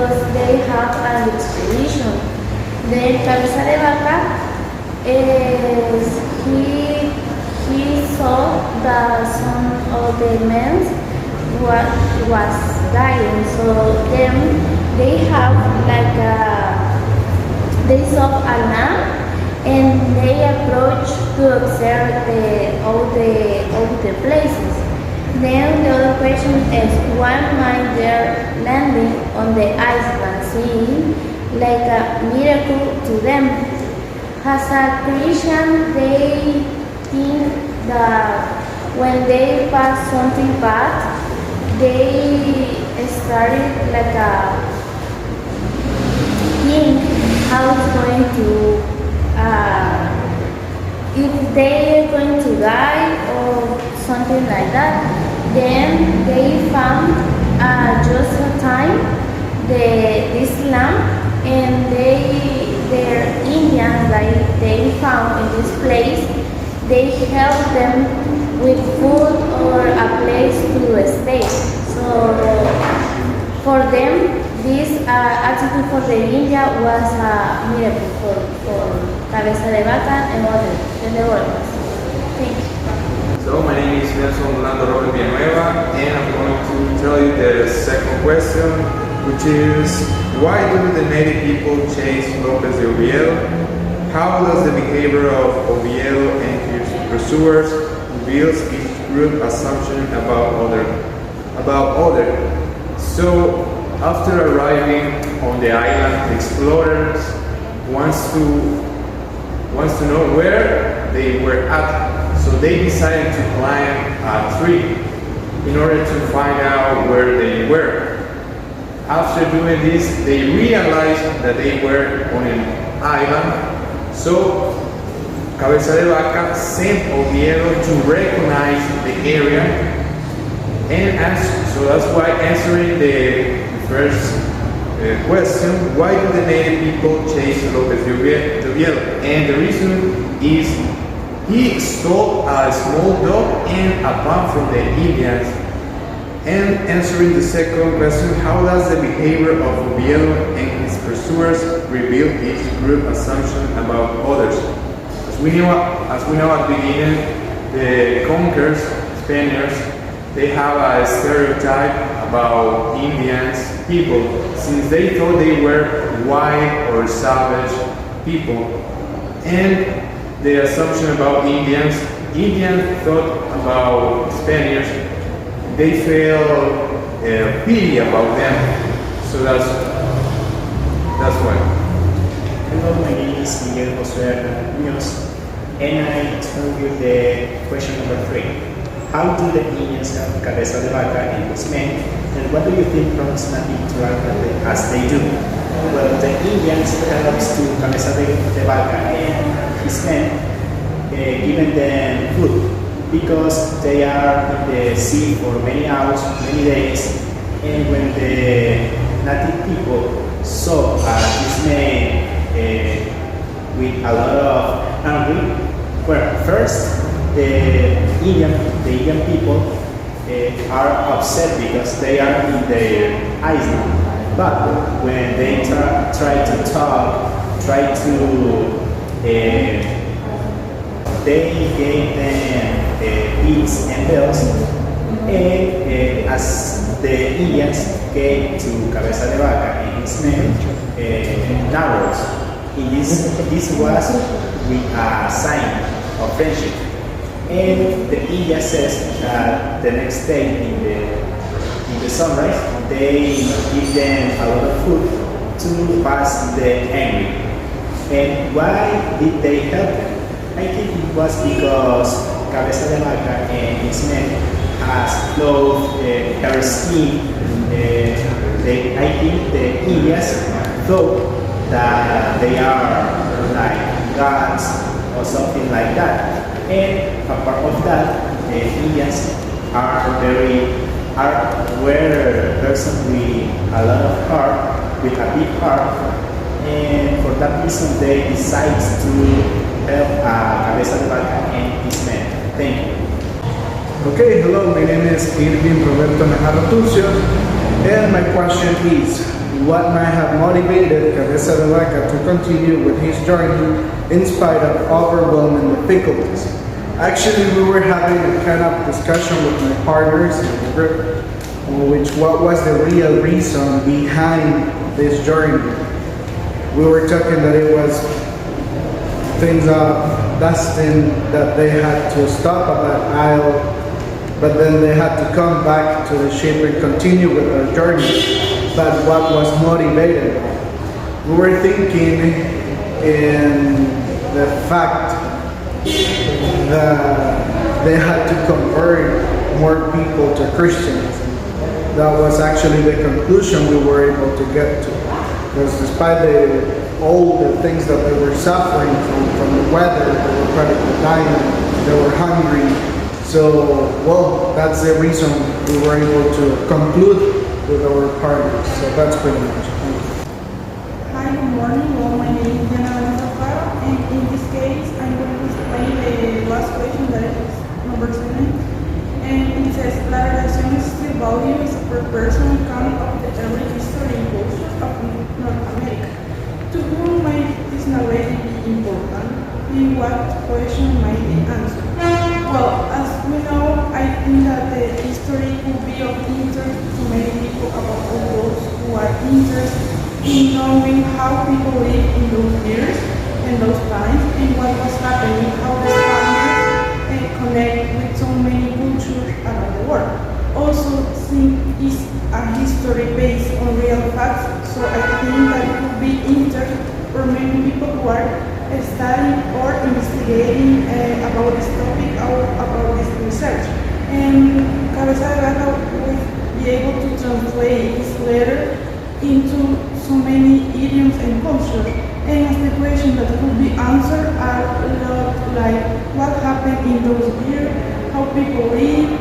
because they have an expedition. Then Cabeza de Vaca he saw that some of the men was dying, so then they have like they saw a lamp and they approached to observe all the places. Then the other question is, why might they landing on the island, seeing like a miracle to them? As a Christian, they think that when they pass something bad, they started like a think how it's going to, if they are going to die or something like that. Then they found just a time this lamp, and their Indians that they found in this place, they helped them with food or a place to stay. So for them, this attitude for the India was a miracle for Cabeza de Vaca and the workers. Thank you. So my name is Nelson Orlando Robert Villanueva, and I'm going to tell you the second question, which is, why do the native people chase Lopez de Oviedo? How does the behavior of Oviedo and his pursuers reveals each group assumption about other? So after arriving on the island, the explorers wants to know where they were at. So they decided to climb a tree in order to find out where they were. After doing this, they realized that they were on an island. So Cabeza de Vaca sent Oviedo to recognize the area, and so that's why answering the first question, why do the native people chase Lopez de Oviedo? And the reason is he stole a small dog and a bomb from the Indians. And answering the second question, how does the behavior of Oviedo and his pursuers reveal each group assumption about others? As we know at the beginning, the conquerors, Spaniards, they have a stereotype about Indians people, since they thought they were wild or savage people. And the assumption about Indians thought about Spaniards, they feel pity about them. So that's why. Hello, my name is Miguel José Núñez, and I tell you the question number 3. How do the Indians help Cabeza de Vaca and his men, and what do you think prompts them to interact as they do? Well, the Indians helps to Cabeza de Vaca and his men, giving them food, because they are in the sea for many hours, many days, and when the native people saw his men with a lot of hungry, well, first the Indian people are upset because they are in their island, but when they try to talk, they gave them beads and bells, and as the Indians gave to Cabeza de Vaca and his men arrows, this was with a sign of friendship. And the India says that the next day in the sunrise, they give them a lot of food to pass the anger. And why did they help them? I think it was because Cabeza de Vaca and his men has clothed her skin. I think the Indians thought that they are like gods or something like that. And apart of that, the Indians were person with a lot of heart, with a big heart, and for that reason they decide to help Cabeza de Vaca and his men. Thank you. Okay, hello, my name is Irvin Roberto Najarro Turcio, and my question is, what might have motivated Cabeza de Vaca to continue with his journey in spite of overwhelming difficulties. Actually, we were having a kind of discussion with my partners in the group, what was the real reason behind this journey. We were talking that it was things destined that they had to stop at that aisle, but then they had to come back to the ship and continue with their journey. But what was motivated? We were thinking in the fact that they had to convert more people to Christians. That was actually the conclusion we were able to get to. Because despite all the things that they were suffering from the weather, they were practically dying, they were hungry. So, well, that's the reason we were able to conclude with our partners. So that's pretty much it. Hi, good morning. Well, my name is Vaca, and in this case, I'm going to explain the last question that is number 7. And it says, la relación is still value is a personal account of the early history and culture of North America. To whom might this narrative be important? In what question might it answer? Well, as we know, I think that the history could be of interest to many people about all those who are interested in knowing how people lived in those years and those times and what was happening, how the Spaniards connect with so many cultures around the world. Also, since it's a history based on real facts, so I think that it could be interesting for many people who are studying or investigating about this topic or about this research. And Cabeza de Vaca will be able to translate this letter into so many idioms and cultures. And as the question that could be answered are a lot like what happened in those years, how people live,